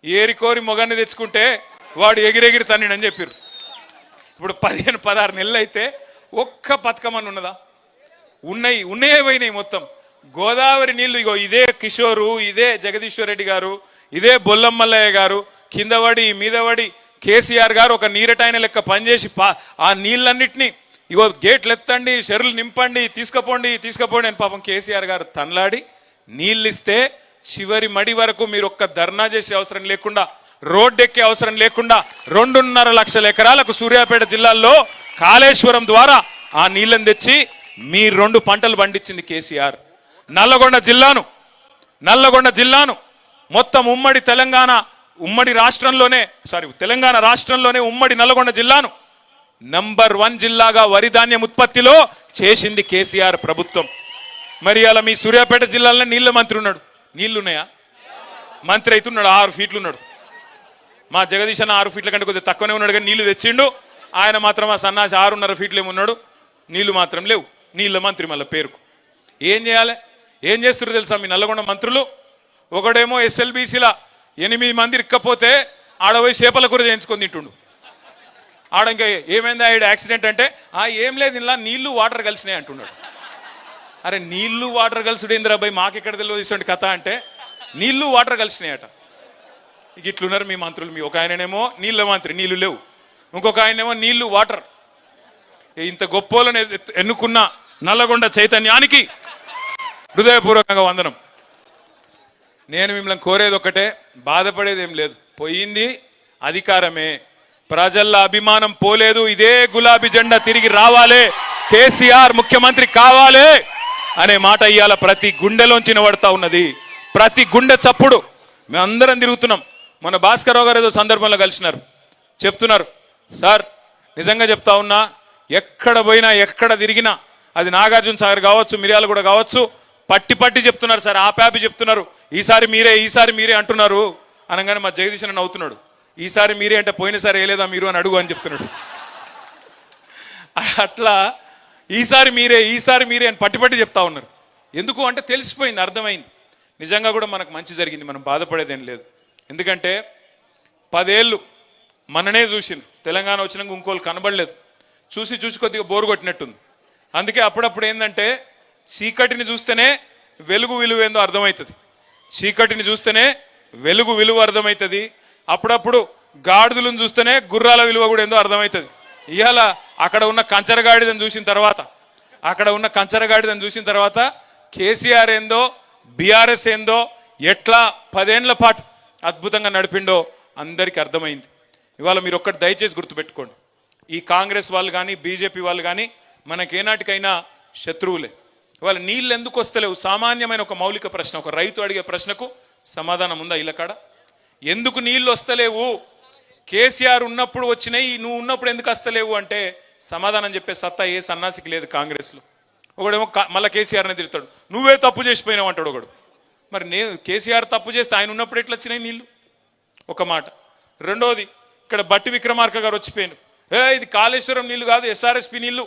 ఏరికోరి మొగాన్ని తెచ్చుకుంటే వాడు ఎగిరెగిరి తన్నిడని చెప్పారు. ఇప్పుడు 15-16 నెలలు అయితే ఒక్క పథకం అని ఉన్నదా? ఉన్నాయే పోయినాయి మొత్తం. గోదావరి నీళ్లు ఇగో ఇదే కిషోరు, ఇదే జగదీశ్వర్ రెడ్డి గారు, ఇదే బొల్లమల్లయ్య గారు కిందవడి మీదవడి కేసీఆర్ గారు ఒక నీరటాయన లెక్క పనిచేసి ఆ నీళ్ళన్నిటినీ ఇగో గేట్లు ఎత్తండి, చెరువులు నింపండి, తీసుకుపోండి అని పాపం కేసీఆర్ గారు తనలాడి నీళ్ళు ఇస్తే చివరి మడి వరకు మీరు ఒక్క ధర్నా చేసే అవసరం లేకుండా, రోడ్డు ఎక్కే అవసరం లేకుండా 2.5 లక్షల ఎకరాలకు సూర్యాపేట జిల్లాలో కాళేశ్వరం ద్వారా ఆ నీళ్ళని తెచ్చి మీ 2 పంటలు పండించింది కేసీఆర్. నల్లగొండ జిల్లాను మొత్తం తెలంగాణ రాష్ట్రంలోనే ఉమ్మడి నల్లగొండ జిల్లాను నంబర్ 1 జిల్లాగా వరి ధాన్యం ఉత్పత్తిలో చేసింది కేసీఆర్ ప్రభుత్వం. మరి అలా మీ సూర్యాపేట జిల్లాలో నీళ్ళ మంత్రి ఉన్నాడు, నీళ్లున్నాయా? మంత్రి అయితే ఉన్నాడు, 6 ఫీట్లు ఉన్నాడు. మా జగదీష్ అన్న 6 ఫీట్ల కంటే కొద్దిగా తక్కువనే ఉన్నాడు, కానీ నీళ్లు తెచ్చిండు. ఆయన మాత్రం ఆ సన్నాసి 6.5 ఫీట్లు ఏమున్నాడు, నీళ్లు మాత్రం లేవు. నీళ్ళ మంత్రి మళ్ళీ పేరుకు. ఏం చేయాలి? ఏం చేస్తున్నారు తెలుసా మీ నల్లగొండ మంత్రులు? ఒకడేమో ఎస్ఎల్బీసీలా 8 మంది ఇక్కపోతే ఆడపోయి చేపల కూర చేయించుకొని తింటుండు. ఆడ ఇంకా ఏమైంది ఆవిడ యాక్సిడెంట్ అంటే ఏం లేదు, ఇలా నీళ్లు వాటర్ కలిసినాయి అంటున్నాడు. అరే నీళ్లు వాటర్ కలిసిడు ఇంద్రాబాయ్, మాకెక్కడ తెలియదు ఇటువంటి కథ అంటే నీళ్లు వాటర్ కలిసినాయట. ఇక ఇట్లున్నారు మీ మంత్రులు. మీ ఒక ఆయననేమో నీళ్ళ మంత్రి, నీళ్లు లేవు. ఇంకొక ఆయనేమో నీళ్లు వాటర్. ఇంత గొప్పోలను ఎన్నుకున్న నల్లగొండ చైతన్యానికి హృదయపూర్వకంగా వందనం. నేను మిమ్మల్ని కోరేది ఒకటే, బాధపడేది ఏం లేదు. పోయింది అధికారమే, ప్రజల అభిమానం పోలేదు. ఇదే గులాబీ జెండా తిరిగి రావాలి, కేసీఆర్ ముఖ్యమంత్రి కావాలి అనే మాట ఇవాళ ప్రతి గుండెలోంచి వినబడతా ఉన్నది. ప్రతి గుండె చప్పుడు. మేమందరం తిరుగుతున్నాం. మన భాస్కర్ రావు గారు ఏదో సందర్భంలో కలిసినారు, చెప్తున్నారు, సార్ నిజంగా చెప్తా ఉన్నా, ఎక్కడ పోయినా ఎక్కడ తిరిగినా, అది నాగార్జున సాగర్ కావచ్చు, మిర్యాలగూడ కావచ్చు, పట్టి పట్టి చెప్తున్నారు సార్, ఆపాపి చెప్తున్నారు, ఈసారి మీరే అంటున్నారు అనగానే మా జగదీశ్ అన్న నవ్వుతున్నాడు. ఈసారి మీరే అంటే పోయినసారి వేయలేదా మీరు అని అడుగు అని చెప్తున్నాడు. అట్లా ఈసారి మీరే అని పట్టి చెప్తా ఉన్నారు. ఎందుకు అంటే తెలిసిపోయింది, అర్థమైంది. నిజంగా కూడా మనకు మంచి జరిగింది, మనం బాధపడేదేం లేదు. ఎందుకంటే 10 ఏళ్ళు మననే చూసిండు, తెలంగాణ వచ్చినాక ఇంకోళ్ళు కనబడలేదు. చూసి కొద్దిగా బోరు కొట్టినట్టుంది. అందుకే అప్పుడప్పుడు ఏంటంటే చీకటిని చూస్తేనే వెలుగు విలువ ఏందో అర్థమవుతుంది. చీకటిని చూస్తేనే వెలుగు విలువ అర్థమవుతుంది. అప్పుడప్పుడు గాడిదలను చూస్తేనే గుర్రాల విలువ కూడా ఏందో అర్థమవుతుంది. ఇవాళ అక్కడ ఉన్న కంచరగాడిదని చూసిన తర్వాత కేసీఆర్ ఏందో, బీఆర్ఎస్ ఏందో, ఎట్లా 10 ఏళ్ల పాటు అద్భుతంగా నడిపిండో అందరికీ అర్థమైంది. ఇవాళ మీరు ఒక్కటి దయచేసి గుర్తుపెట్టుకోండి, ఈ కాంగ్రెస్ వాళ్ళు కానీ బీజేపీ వాళ్ళు కానీ మనకేనాటికైనా శత్రువులే. ఇవాళ నీళ్ళు ఎందుకు వస్తలేవు? సామాన్యమైన ఒక మౌలిక ప్రశ్న, ఒక రైతు అడిగే ప్రశ్నకు సమాధానం ఉందా ఇళ్ళకాడ? ఎందుకు నీళ్ళు వస్తలేవు? కేసీఆర్ ఉన్నప్పుడు వచ్చినాయి, నువ్వు ఉన్నప్పుడు ఎందుకు వస్తలేవు అంటే సమాధానం చెప్పే సత్తా ఏ సన్నాసికి లేదు కాంగ్రెస్లో. ఒకడేమో మళ్ళీ కేసీఆర్ని తిడతాడు, నువ్వే తప్పు చేసిపోయినావు అంటాడు ఒకడు. మరి నేను కేసీఆర్ తప్పు చేస్తే ఆయన ఉన్నప్పుడు ఎట్లా వచ్చినాయి నీళ్ళు? ఒక మాట. రెండోది, ఇక్కడ బట్టి విక్రమార్క గారు వచ్చిపోయాను, ఇది కాళేశ్వరం నీళ్లు కాదు ఎస్ఆర్ఎస్పి నీళ్లు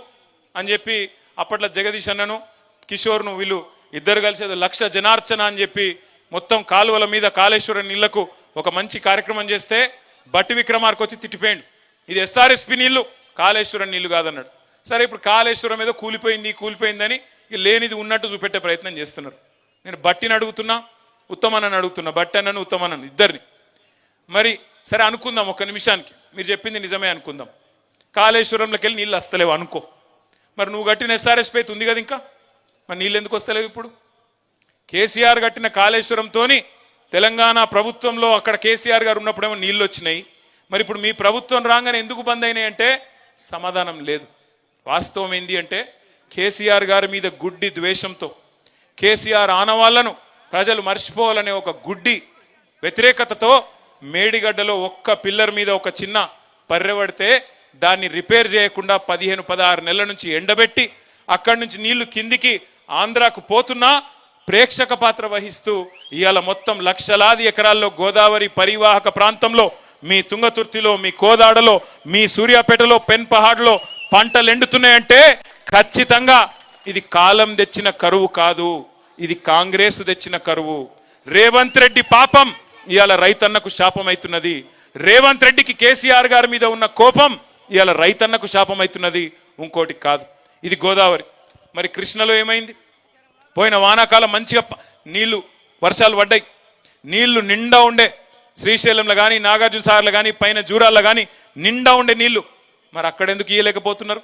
అని చెప్పి అప్పట్లో జగదీష్ అన్నను కిషోర్ను వీళ్ళు ఇద్దరు కలిసి 1,00,000 జనార్చన అని చెప్పి మొత్తం కాలువల మీద కాళేశ్వరం నీళ్లకు ఒక మంచి కార్యక్రమం చేస్తే బట్టి విక్రమార్క వచ్చి తిట్టిపోయాడు, ఇది ఎస్ఆర్ఎస్పి నీళ్లు కాళేశ్వరం నీళ్లు కాదన్నాడు. సరే, ఇప్పుడు కాళేశ్వరం ఏదో కూలిపోయిందని లేనిది ఉన్నట్టు చూపెట్టే ప్రయత్నం చేస్తున్నారు. నేను బట్టిని అడుగుతున్నా, ఉత్తమన్నని అడుగుతున్నా, బట్టి అన్నను ఉత్తమన్నను ఇద్దరిని. మరి సరే అనుకుందాం, ఒక్క నిమిషానికి మీరు చెప్పింది నిజమే అనుకుందాం, కాళేశ్వరంలోకి వెళ్ళి నీళ్ళు వస్తలేవు అనుకో. మరి నువ్వు కట్టిన ఎస్ఆర్ఎస్పీ ఉంది కదా, ఇంకా మరి నీళ్ళు ఎందుకు వస్తలేవు? ఇప్పుడు కేసీఆర్ కట్టిన కాళేశ్వరంతోని తెలంగాణ ప్రభుత్వంలో అక్కడ కేసీఆర్ గారు ఉన్నప్పుడేమో నీళ్ళు వచ్చినాయి, మరి ఇప్పుడు మీ ప్రభుత్వం రాగానే ఎందుకు బంద్ అయినాయి అంటే సమాధానం లేదు. వాస్తవం ఏంది అంటే కేసీఆర్ గారి మీద గుడ్డి ద్వేషంతో, కేసీఆర్ ఆనవాళ్లను ప్రజలు మర్చిపోవాలనే ఒక గుడ్డి వ్యతిరేకతతో మేడిగడ్డలో ఒక్క పిల్లర్ మీద ఒక చిన్న పర్రె పడితే దాన్ని రిపేర్ చేయకుండా 15-16 నెలల నుంచి ఎండబెట్టి అక్కడి నుంచి నీళ్లు కిందికి ఆంధ్రాకు పోతున్నా ప్రేక్షక పాత్ర వహిస్తూ ఇవాళ మొత్తం లక్షలాది ఎకరాల్లో గోదావరి పరివాహక ప్రాంతంలో, మీ తుంగతుర్తిలో, మీ కోదాడలో, మీ సూర్యాపేటలో, పెన్పహాడ్లో పంటలు ఎండుతున్నాయంటే ఖచ్చితంగా ఇది కాలం తెచ్చిన కరువు కాదు, ఇది కాంగ్రెస్ తెచ్చిన కరువు. రేవంత్ రెడ్డి పాపం ఇవాళ రైతన్నకు శాపం అవుతున్నది. రేవంత్ రెడ్డికి కేసీఆర్ గారి మీద ఉన్న కోపం ఇవాళ రైతన్నకు శాపం అవుతున్నది, ఇంకోటి కాదు. ఇది గోదావరి. మరి కృష్ణలో ఏమైంది? పోయిన వానాకాలం మంచిగా నీళ్లు వర్షాలు పడ్డాయి, నీళ్లు నిండా ఉండే, శ్రీశైలంలో కానీ నాగార్జున సాగర్లో కానీ పైన జూరాల్లో కానీ నిండా ఉండే నీళ్లు. మరి అక్కడెందుకు ఇయ్యలేకపోతున్నారు?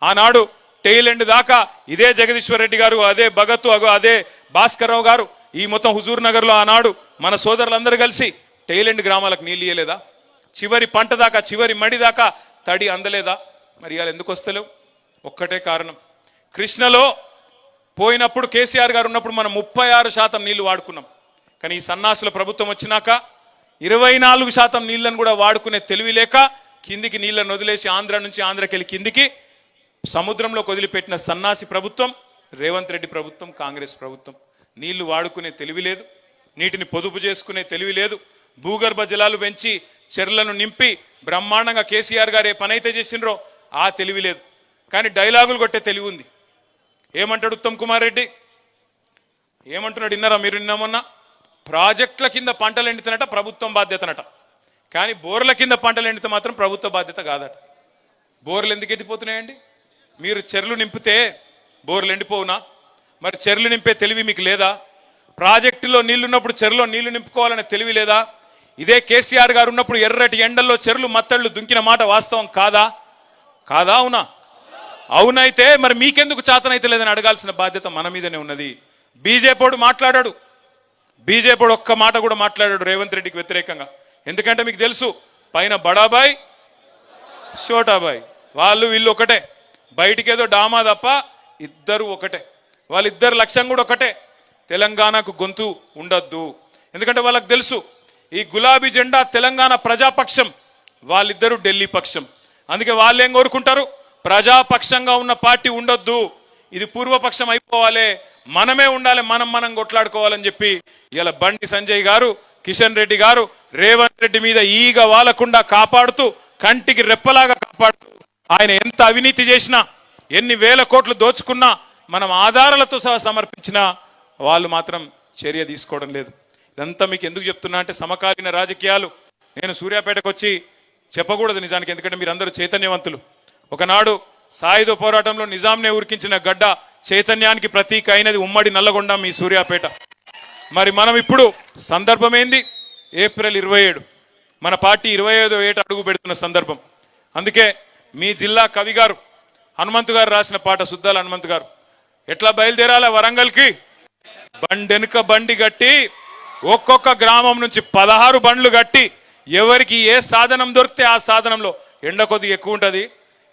ఆనాడు టెయిల్ దాకా ఇదే జగదీశ్వర్ రెడ్డి గారు, అదే భగత్, అదే భాస్కర్ రావు గారు, ఈ మొత్తం హుజూర్ నగర్లో ఆనాడు మన సోదరులందరూ కలిసి టెయిల్ గ్రామాలకు నీళ్ళు ఇయ్యలేదా? చివరి పంట దాకా, చివరి మడి దాకా తడి అందలేదా? మరి ఇవాళ ఎందుకు వస్తలేవు? ఒక్కటే కారణం, కృష్ణలో పోయినప్పుడు కేసీఆర్ గారు ఉన్నప్పుడు మనం 36% నీళ్లు వాడుకున్నాం. కానీ ఈ సన్నాసుల ప్రభుత్వం వచ్చినాక 24% నీళ్లను కూడా వాడుకునే తెలివి లేక కిందికి నీళ్లను వదిలేసి ఆంధ్ర నుంచి ఆంధ్రకెళ్ళి కిందికి సముద్రంలో వదిలిపెట్టిన సన్నాసి ప్రభుత్వం రేవంత్ రెడ్డి ప్రభుత్వం, కాంగ్రెస్ ప్రభుత్వం. నీళ్లు వాడుకునే తెలివి లేదు, నీటిని పొదుపు చేసుకునే తెలివి లేదు, భూగర్భ జలాలు పెంచి చెర్లను నింపి బ్రహ్మాండంగా కేసీఆర్ గారు ఏ పని అయితే చేసిండ్రో ఆ తెలివి లేదు. కానీ డైలాగులు కొట్టే తెలివి ఉంది. ఏమంటాడు ఉత్తమ్ కుమార్ రెడ్డి? ఏమంటున్నాడు విన్నారా మీరు? నిన్నమొన్న ప్రాజెక్టుల కింద పంటలు ఎండుతున్నట ప్రభుత్వం బాధ్యతనట, కానీ బోర్ల కింద పంటలు ఎండితే మాత్రం ప్రభుత్వ బాధ్యత కాదట. బోర్లు ఎందుకు ఎండిపోతున్నాయండి? మీరు చెర్లు నింపితే బోర్లు ఎండిపోవునా? మరి చెర్లు నింపే తెలివి మీకు లేదా? ప్రాజెక్టులో నీళ్లున్నప్పుడు చెరులో నీళ్లు నింపుకోవాలనే తెలివి లేదా? ఇదే కేసీఆర్ గారు ఉన్నప్పుడు ఎర్రటి ఎండల్లో చెర్లు మత్తళ్ళు దుంకిన మాట వాస్తవం కాదా? కాదా? అవునా? అవునైతే మరి మీకెందుకు చేతనైతే లేదని అడగాల్సిన బాధ్యత మన మీదనే ఉన్నది. బీజేపీడు మాట్లాడాడు, బీజేపీడు ఒక్క మాట కూడా మాట్లాడాడు రేవంత్ రెడ్డికి వ్యతిరేకంగా. ఎందుకంటే మీకు తెలుసు, పైన బడాబాయ్ షోటాబాయ్, వాళ్ళు వీళ్ళు ఒకటే, బయటికి ఏదో డామా తప్ప ఇద్దరు ఒకటే. వాళ్ళిద్దరు లక్ష్యం కూడా ఒకటే, తెలంగాణకు గొంతు ఉండొద్దు. ఎందుకంటే వాళ్ళకి తెలుసు ఈ గులాబీ జెండా తెలంగాణ ప్రజాపక్షం, వాళ్ళిద్దరూ ఢిల్లీ పక్షం. అందుకే వాళ్ళు ఏం కోరుకుంటారు? ప్రజాపక్షంగా ఉన్న పార్టీ ఉండొద్దు, ఇది పూర్వపక్షం అయిపోవాలి, మనమే ఉండాలి, మనం కొట్లాడుకోవాలని చెప్పి ఇలా బండి సంజయ్ గారు, కిషన్ రెడ్డి గారు రేవంత్ రెడ్డి మీద ఈగ వాలకుండా కాపాడుతూ, కంటికి రెప్పలాగా కాపాడుతూ, ఆయన ఎంత అవినీతి చేసినా, ఎన్ని వేల కోట్లు దోచుకున్నా, మనం ఆధారాలతో సహా సమర్పించినా వాళ్ళు మాత్రం చర్య తీసుకోవడం లేదు. ఇదంతా మీకు ఎందుకు చెప్తున్నా అంటే సమకాలీన రాజకీయాలు. నేను సూర్యాపేటకు వచ్చి చెప్పకూడదు నిజానికి, ఎందుకంటే మీరు అందరూ చైతన్యవంతులు. ఒకనాడు సాయుధ పోరాటంలో నిజాంనే ఉరికించిన గడ్డ చైతన్యానికి ప్రతీక అయినది ఉమ్మడి నల్లగొండ మీ సూర్యాపేట. మరి మనం ఇప్పుడు సందర్భం ఏంది? ఏప్రిల్ 27 మన పార్టీ 25వ ఏట అడుగు పెడుతున్న సందర్భం. అందుకే మీ జిల్లా కవి గారు హనుమంతు గారు రాసిన పాట, సుద్దాల హనుమంతు గారు, ఎట్లా బయలుదేరాల వరంగల్కి? బండెనుక బండి గట్టి ఒక్కొక్క గ్రామం నుంచి 16 బండ్లు గట్టి, ఎవరికి ఏ సాధనం దొరికితే ఆ సాధనంలో, ఎండ కొద్దిగా ఎక్కువ ఉంటుంది,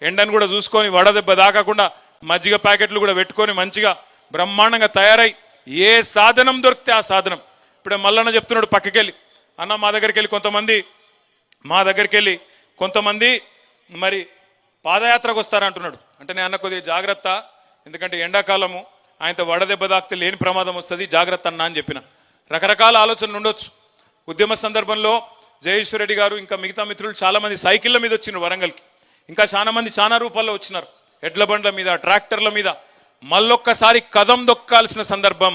ఎండను కూడా చూసుకొని వడదెబ్బ దాకకుండా మజ్జిగ ప్యాకెట్లు కూడా పెట్టుకొని మంచిగా బ్రహ్మాండంగా తయారై ఏ సాధనం దొరికితే ఆ సాధనం. ఇప్పుడే మల్లన్న చెప్తున్నాడు పక్కకెళ్ళి, అన్న మా దగ్గరికి వెళ్ళి కొంతమంది మరి పాదయాత్రకు వస్తారంటున్నాడు. అంటే నేను అన్న కొద్దిగా జాగ్రత్త, ఎందుకంటే ఎండాకాలము, ఆయనతో వడదెబ్బ దాకితే లేని ప్రమాదం వస్తుంది, జాగ్రత్త అన్న అని చెప్పిన. రకరకాల ఆలోచనలు ఉండొచ్చు. ఉద్యమ సందర్భంలో జయేశ్వర్ రెడ్డి గారు ఇంకా మిగతా మిత్రులు చాలా మంది సైకిళ్ళ మీద వచ్చినారు వరంగల్కి, ఇంకా చాలా మంది చాలా రూపాల్లో వచ్చినారు, ఎడ్ల బండ్ల మీద, ట్రాక్టర్ల మీద. మళ్ళొక్కసారి కదం దొక్కాల్సిన సందర్భం.